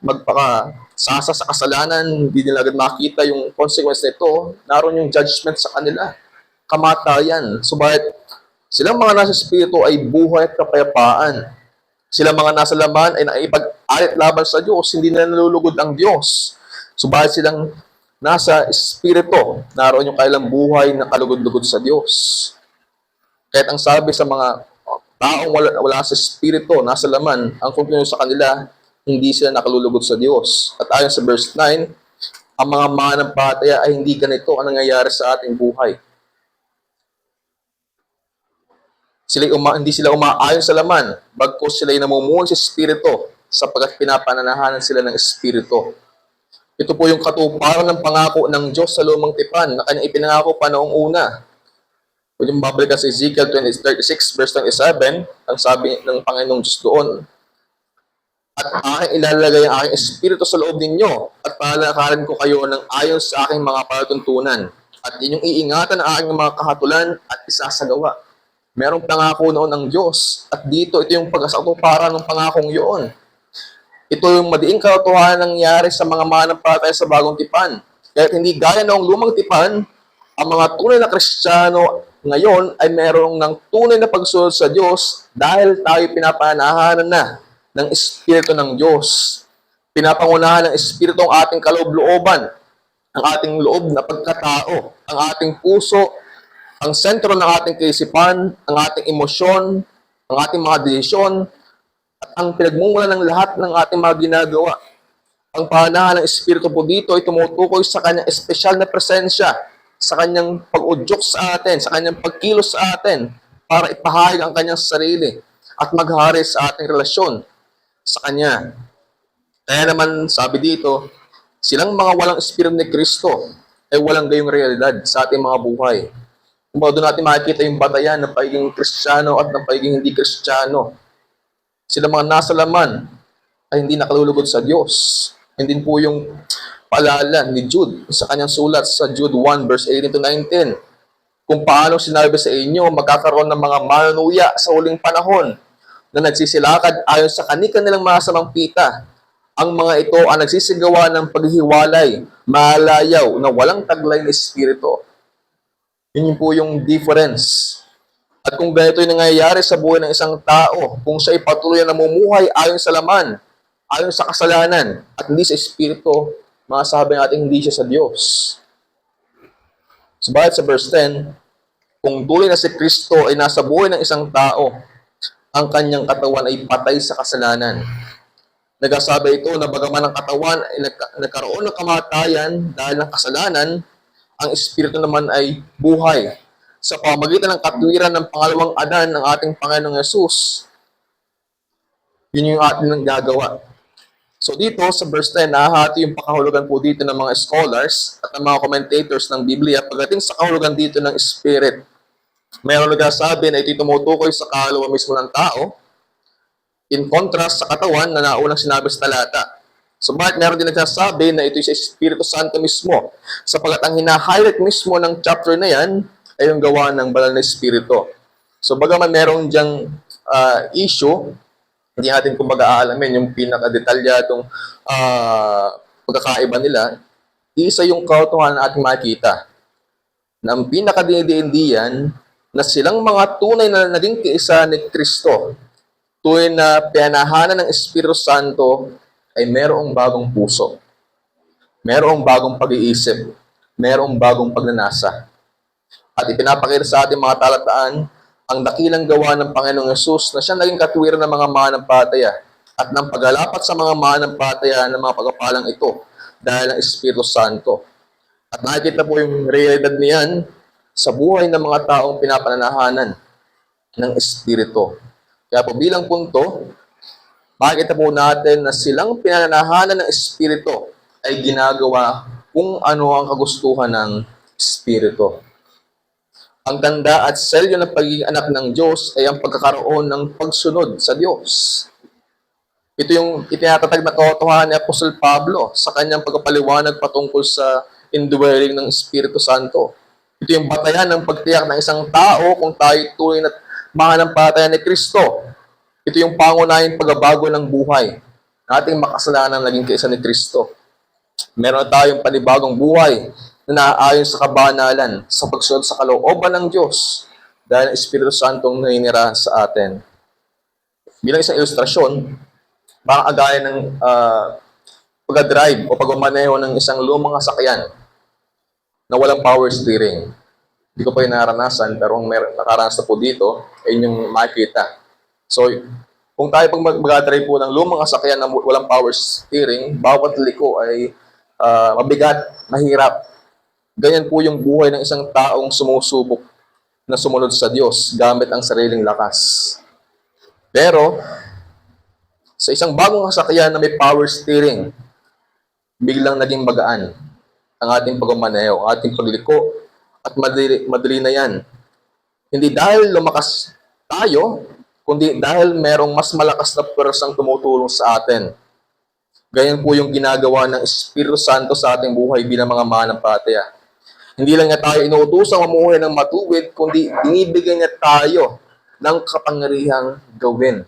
Speaker 1: magpakasasa sa kasalanan, hindi nila agad makita yung consequence nito, naroon yung judgment sa kanila. Kamatayan. Subalit, silang mga nasa Espiritu ay buhay at kapayapaan. Silang mga nasa laman ay naipag-alit laban sa Diyos, hindi na nalulugod ang Diyos. Subalit silang nasa Espiritu, naroon yung kailang buhay na kalugod-lugod sa Diyos. Kahit ang sabi sa mga taong wala sa Espiritu, nasa laman, ang conclusion sa kanila, hindi sila nakalulugod sa Diyos. At ayon sa verse 9, ang mga mananampalataya ay hindi ganito ang nangyayari sa ating buhay. Hindi sila umaayon sa laman, bagkus sila ay namumuhay sa Espiritu, sapagkat pinapananahanan sila ng Espiritu. Ito po yung katuparan ng pangako ng Diyos sa lumang tipan na kanyang ipinangako pa noong una. Kung yung babalik sa Ezekiel 36 verse 27, ang sabi ng Panginoong Diyos doon, at aking ilalagay ang aking Espiritu sa loob ninyo at palalakarin ko kayo ng ayon sa aking mga palatuntunan. At inyong iingatan ang aking mga kahatulan at isasagawa. Merong pangako noon ng Diyos. At dito, ito yung pag-asatuparan ng pangakong yun. Ito yung madiing katotohanan nangyari sa mga manampalataya sa bagong tipan. Kahit hindi gaya noong lumang tipan, ang mga tunay na Kristiyano ngayon ay merong ng tunay na pagsunod sa Diyos dahil tayo pinapanahanan na ng Espiritu ng Diyos. Pinapangunahan ng Espiritu ang ating kaloob-looban, ang ating loob na pagkatao, ang ating puso, ang sentro ng ating kaisipan, ang ating emosyon, ang ating mga desisyon, at ang pinagmumula ng lahat ng ating mga ginagawa. Ang panahan ng Espiritu po dito ay tumutukoy sa kanyang espesyal na presensya, sa kanyang pag-udyok sa atin, sa kanyang pagkilos sa atin, para ipahayag ang kanyang sarili at maghari sa ating relasyon sa kanya. Kaya naman, sabi dito, silang mga walang Espiritu ni Kristo ay walang gayong realidad sa ating mga buhay. Kung doon natin makikita yung batayan ng pagiging Kristiyano at ng pagiging hindi Kristiyano. Sila mga nasa laman ay hindi nakalulugod sa Diyos. Hindi po yung paalala ni Jude sa kanyang sulat sa Jude 1 verse 18 to 19. Kung paano sinabi sa inyo magkakaroon ng mga manunuya sa huling panahon na nagsisilakad ayon sa kanilang masamang pita. Ang mga ito ang nagsisigawa ng paghihiwalay, malayaw na walang taglay na espiritu. Yun po yung difference. At kung ganito yung nangyayari sa buhay ng isang tao, kung siya ay patuloy na namumuhay ayon sa laman, ayon sa kasalanan, at hindi sa espiritu, masasabi natin hindi siya sa Diyos. Subalit sa verse 10, kung tuloy na si Kristo ay nasa buhay ng isang tao, ang kanyang katawan ay patay sa kasalanan. Nagsasabi ito na bagaman ang katawan ay nagkaroon ng kamatayan dahil ng kasalanan, ang espiritu naman ay buhay. Sa pamagitan ng katwiran ng pangalawang adan ng ating Panginoong Yesus, yun yung ating gagawa. So dito sa verse 10, nahahati yung pakahulugan po dito ng mga scholars at ng mga commentators ng Biblia pagdating sa kahulugan dito ng Spirit. Mayroon nagsasabi na ito tumutukoy sa kaluluwa mismo ng tao, in contrast sa katawan na naunang sinabi sa talata. So bakit meron din nagsasabi na ito sa Espiritu Santo mismo? Sapagat ang hina-highlight mismo ng chapter na yan ay yung gawa ng banal na Espiritu. So bagaman meron diyang issue, hindi natin kumbaga aalamin yung pinaka-detalyadong pagkakaiba nila, isa yung katotohanan na ating makikita na ang pinaka-dindidian na silang mga tunay na naging kiisa ni Kristo, tuwing na pinahanan ng Espiritu Santo ay merong bagong puso, merong bagong pag-iisip, merong bagong pagnanasa. At ipinapakita sa ating mga talataan ang dakilang gawa ng Panginoong Yesus na siya naging katwiran ng mga manampalataya at ng paglalapat sa mga manampalataya ng mga pagpapalang ito dahil ng Espiritu Santo. At nakikita po yung realidad niyan sa buhay ng mga taong pinapananahanan ng Espiritu. Kaya po bilang punto, makikita po natin na silang pinananahanan ng Espiritu ay ginagawa kung ano ang kagustuhan ng Espiritu. Ang tanda at selyo ng pagiging anak ng Diyos ay ang pagkakaroon ng pagsunod sa Diyos. Ito yung itinatatag na katotohanan ni Apostol Pablo sa kanyang pagpapaliwanag patungkol sa indwelling ng Espiritu Santo. Ito yung batayan ng pagtiyak ng isang tao kung tayo tuloy na manampalataya ni Kristo. Ito yung pangunahing pagbabago ng buhay na ating makasalanan naging kaisa ni Kristo. Meron tayong panibagong buhay na naaayon sa kabanalan, sa pagsunod sa kalooban ng Diyos dahil ang Espiritu Santong naninira sa atin. Bilang isang ilustrasyon, baka agaya ng pag-drive o pagmamaneho ng isang lumang sasakyan na walang power steering. Hindi ko pa yung naranasan, pero kung nakaranas na po dito, ay yung makikita. So, kung tayo pag mag-drive po ng lumang sasakyan na walang power steering, bawat liko ay mabigat, mahirap. Ganyan po yung buhay ng isang taong sumusubok na sumunod sa Diyos gamit ang sariling lakas. Pero, sa isang bagong sasakyan na may power steering, biglang naging magaan ang ating pagmamaneho, ang ating pagliko, at madali na yan. Hindi dahil lumakas tayo, kundi dahil merong mas malakas na pwersang tumutulong sa atin. Ganyan po yung ginagawa ng Espiritu Santo sa ating buhay bilang mga manampalataya. Hindi lang niya tayo inuutosang mamuhay ng matuwid, kundi binibigyan niya tayo ng kapangyarihang gawin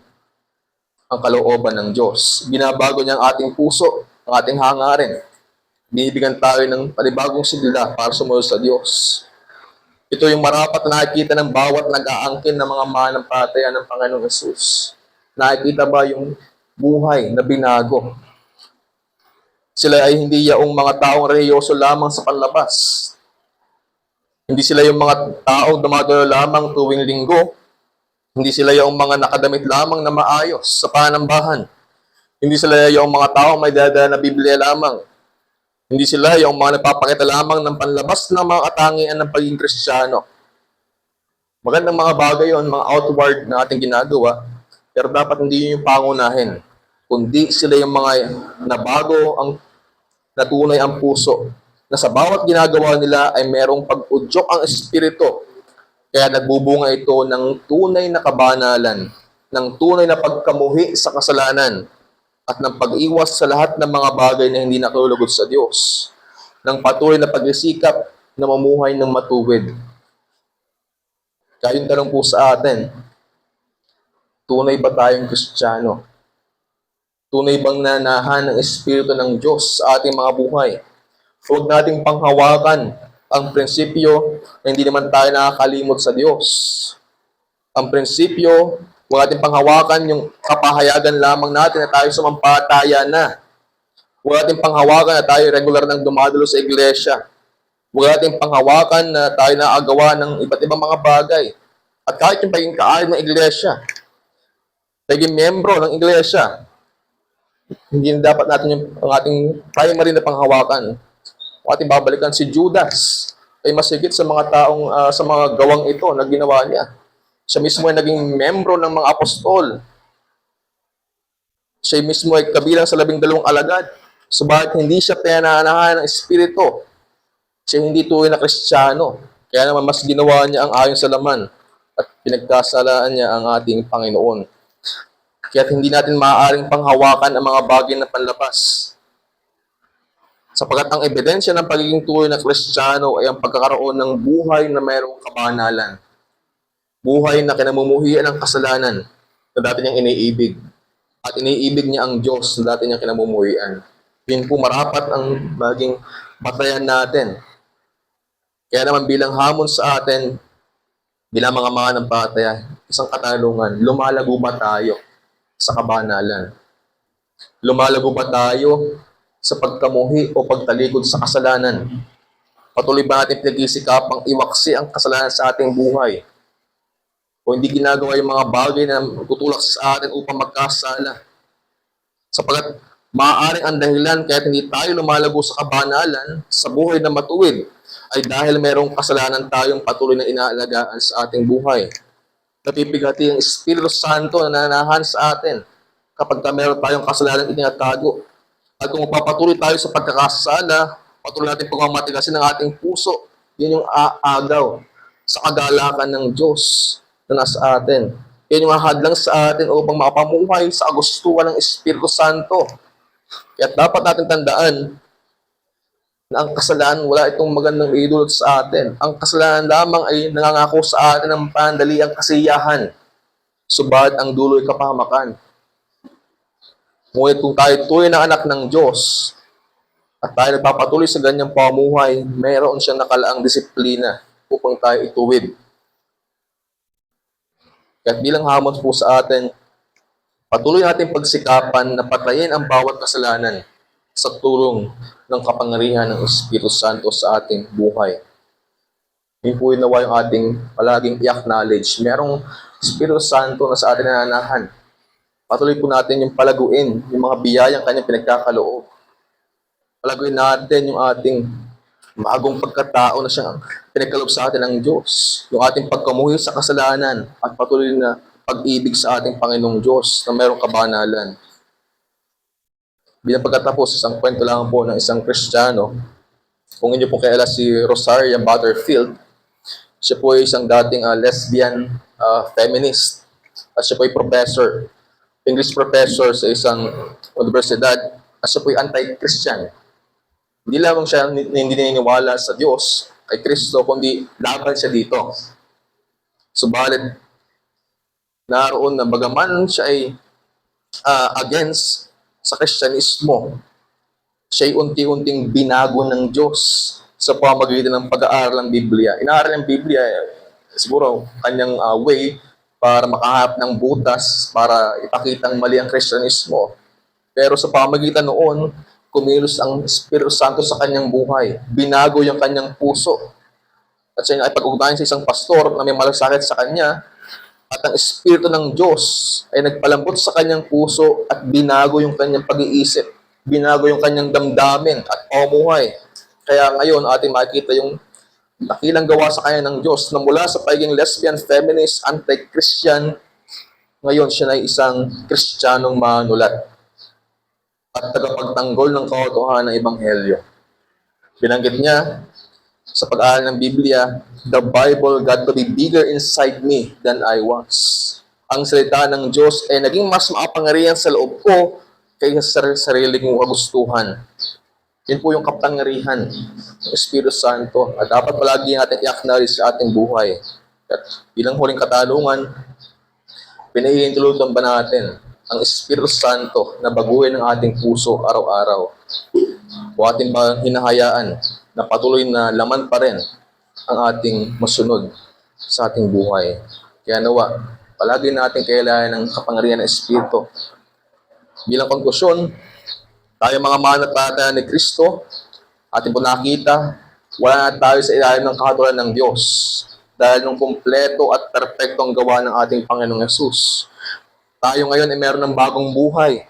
Speaker 1: ang kalooban ng Diyos. Binabago niya ang ating puso, ang ating hangarin. Binibigyan tayo ng panibagong sigla para sumunod sa Diyos. Ito yung marapat na nakikita ng bawat nag-aangkin ng mga manampalataya ng Panginoong Yesus. Nakikita ba yung buhay na binago? Sila ay hindi yaong mga taong religyoso lamang sa panlabas. Hindi sila yung mga taong dumadalo lamang tuwing linggo. Hindi sila yung mga nakadamit lamang na maayos sa panambahan. Hindi sila yung mga taong may dala na Biblia lamang. Hindi sila yung mga nagpapakita lamang ng panlabas na mga katangian ng pagiging Kristiyano. Magandang mga bagay yon, mga outward na ating ginagawa, pero dapat hindi yun yung pangunahin. Kundi sila yung mga nabago ang natunay ang puso, na sa bawat ginagawa nila ay merong pag-udyok ang espiritu. Kaya nagbubunga ito ng tunay na kabanalan, ng tunay na pagkamuhi sa kasalanan, at ng pag-iwas sa lahat ng mga bagay na hindi nakalulugod sa Diyos, ng patuloy na pagsisikap na mamuhay ng matuwid. Kaya yung tanong po sa atin, tunay ba tayong Kristiyano? Tunay bang nanahan ng Espiritu ng Diyos sa ating mga buhay? Huwag nating panghawakan ang prinsipyo na hindi naman tayo nakakalimot sa Diyos. Ang prinsipyo, huwag nating panghawakan yung kapahayagan lamang natin na tayo sumampalataya na. Huwag nating panghawakan na tayo regular nang dumadalo sa iglesia. Huwag nating panghawakan na tayo naagawa ng iba't ibang mga bagay. At kahit yung pagiging kaayod ng iglesia, pagiging membro ng iglesia, hindi na dapat natin yung ating primary na panghawakan. Kung ating babalikan si Judas, ay masigit sa mga taong, sa mga gawang ito na ginawa niya. Siya mismo ay naging membro ng mga apostol. Siya mismo ay kabilang sa 12 alagad. Subalit hindi siya pinananahan ng Espiritu. Siya hindi tunay na Kristiyano. Kaya naman mas ginawa niya ang ayon sa laman at pinagkasalaan niya ang ating Panginoon. Kaya hindi natin maaaring panghawakan ang mga bagay na panlabas. Sapagkat ang ebidensya ng pagiging tunay na Kristiyano ay ang pagkakaroon ng buhay na mayroong kabanalan. Buhay na kinamumuhian ng kasalanan na dati niyang iniibig. At iniibig niya ang Diyos na dati niyang kinamumuhian. Yun po marapat ang maging batayan natin. Kaya naman bilang hamon sa atin, bilang mga manampalataya, isang katanungan, lumalago ba tayo sa kabanalan? Lumalago ba tayo sa pagkamuhi o pagtalikod sa kasalanan? Patuloy ba natin pinagsisikapang iwaksi ang kasalanan sa ating buhay? O hindi ginagawa yung mga bagay na tutulak sa atin upang magkasala? Sapagat maaaring ang dahilan kaya hindi tayo lumalago sa kabanalan, sa buhay na matuwid, ay dahil mayroong kasalanan tayong patuloy na inaalagaan sa ating buhay. Napipigati ang Espiritu Santo na nanahan sa atin kapag meron tayong kasalanan itinatago. At kung magpapatuloy tayo sa pagkakasala, patuloy natin pagmamatigasin ng ating puso. Yan yung aagaw sa kagalakan ng Diyos na nasa atin. Yan yung hadlang sa atin upang makapamuhay sa kagustuhan ng Espiritu Santo. Kaya dapat natin tandaan na ang kasalanan wala itong magandang idulot sa atin. Ang kasalanan lamang ay nangangako sa atin ng pandaliang kasiyahan. Subalit ang dulo ay kapahamakan. Ngunit kung tayo tunay na anak ng Diyos at tayo nagpapatuloy sa ganyang pamuhay, mayroon siyang nakalaang disiplina upang tayo ituwid. Kaya bilang hamon po sa atin, patuloy natin pagsikapan na patayin ang bawat kasalanan sa tulong ng kapangyarihan ng Espiritu Santo sa ating buhay. Yun po yung nawa yung ating palaging i-acknowledge. Merong Espiritu Santo na sa atin nananahan. Patuloy po natin yung palaguin, yung mga biyayang kanyang pinagkakaloob. Palaguin natin yung ating magong pagkatao na siyang pinagkaloob sa atin ng Diyos. Yung ating pagkamuhi sa kasalanan at patuloy na pag-ibig sa ating Panginoong Diyos na mayroong kabanalan. Bilang pagkatapos, isang kwento lang po ng isang Kristiyano. Kung inyo po kilala si Rosaria Butterfield, siya po ay isang dating lesbian feminist. At siya po ay professor. English professor sa isang universidad at siya po'y anti-Christian. Hindi lamang siya hindi naniniwala sa Diyos, kay Kristo, kundi laban siya dito. Subalit, naroon na bagaman siya ay against sa Kristyanismo, siya ay unti-unting binago ng Diyos sa pamamagitan ng pag-aaral ng Biblia. Inaaral ng Biblia, siguro kanyang way para makahanap ng butas, para ipakitang mali ang Kristyanismo. Pero sa pamamagitan noon, kumilos ang Espiritu Santo sa kanyang buhay. Binago yung kanyang puso. At siya ay pag-ugnayan sa isang pastor na may malasakit sa kanya, at ang Espiritu ng Diyos ay nagpalambot sa kanyang puso at binago yung kanyang pag-iisip, binago yung kanyang damdamin at pamumuhay. Kaya ngayon, ating makikita yung dakilang gawa sa kanya ng Diyos na mula sa pagiging lesbian, feminist, anti-Christian, ngayon siya na isang Kristiyanong manulat at tagapagtanggol ng katotohanan ng Ebanghelyo. Binanggit niya sa pag-aaral ng Biblia, the Bible got to be bigger inside me than I was. Ang salita ng Diyos ay naging mas makapangyarihan sa loob ko kaysa sa sarili kong kagustuhan. Yun po yung kapangyarihan ng Espiritu Santo at dapat palagi natin i-acknowledge sa ating buhay. At bilang huling katanungan, pinahihintulutan ba natin ang Espiritu Santo na baguhin ang ating puso araw-araw? O ating ba hinahayaan na patuloy na laman pa rin ang ating masunod sa ating buhay? Kaya nawa, palagi natin kailangan ng kapangyarihan ng Espiritu. Bilang konklusyon, tayo mga mananampalataya ni Kristo, ating po nakita, wala na tayo sa ilalim ng kahatulan ng Diyos dahil nung kumpleto at perpektong gawa ng ating Panginoong Yesus. Tayo ngayon ay meron ng bagong buhay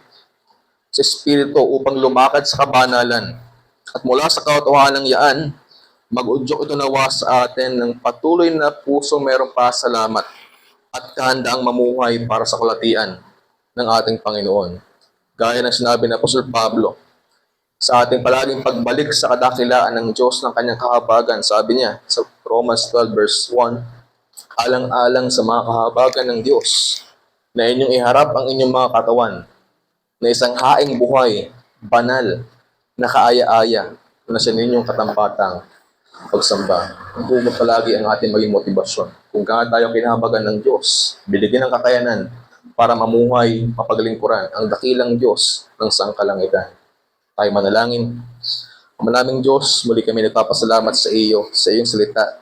Speaker 1: sa Espiritu upang lumakad sa kabanalan. At mula sa katotohanan yaan, mag-udyok ito nawa sa atin ng patuloy na puso mayroong pasalamat at kahandaang mamuhay para sa kalatian ng ating Panginoon. Gaya ng sinabi ng Apostol Pablo, sa ating palaging pagbalik sa kadakilaan ng Diyos ng kanyang kahabagan, sabi niya sa Romans 12 verse 1, alang-alang sa mga kahabagan ng Diyos na inyong iharap ang inyong mga katawan na isang haing buhay, banal, na kaaya-aya na sa ninyong katampatang pagsamba. Ang po palagi ang ating maging motibasyon. Kung gaano tayo kinahabagan ng Diyos, binigyan ng kakayanan para mamuhay, mapaglingkuran ang dakilang Diyos ng sangkalangitan. Tayo manalangin. Maraming Diyos, muli kami nagpapasalamat sa iyo, sa iyong salita.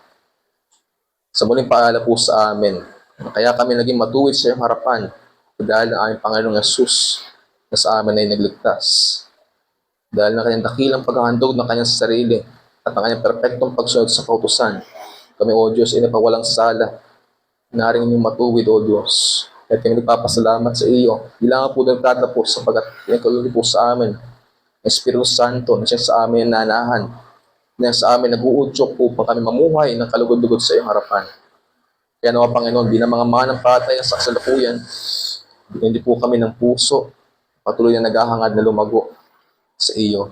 Speaker 1: Sa muling paalala po sa amin, kaya kami naging matuwid sa iyong harapan dahil ang aming Panginoong Yesus na sa amin ay nagligtas. Dahil ng kanyang dakilang paghahandog ng kanyang sarili at ang kanyang perpektong pagsunod sa kautusan, kami, O Diyos, ay napawalang sala. Naring inyong matuwid, O Diyos. At kami nagpapasalamat sa iyo. Di lang po nagtatapos sapagat pinagkaluli po sa amin ang Espiritu Santo na siya sa amin nanahan, na sa amin nag-uudyok upang kami mamuhay ng kalugod-lugod sa iyong harapan. Kaya nawa, Panginoon, bilang mga manampalataya sa kasalukuyan, hindi po kami ng puso, patuloy na naghahangad na lumago sa iyo.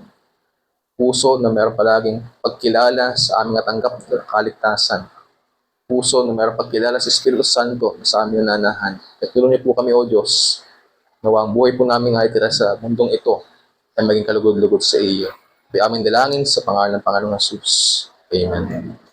Speaker 1: Puso na mayroon palaging pagkilala sa aming natanggap na kaligtasan. Puso na mayroon pagkilala sa Espiritu Santo na sa aming nanahan. At tulungan niyo po kami, O Diyos, nawa ang buhay po namin ay tira sa mundong ito ay maging kalugod-lugod sa iyo. Kaya aming dalangin sa pangalan ng Panginoong Hesus. Amen.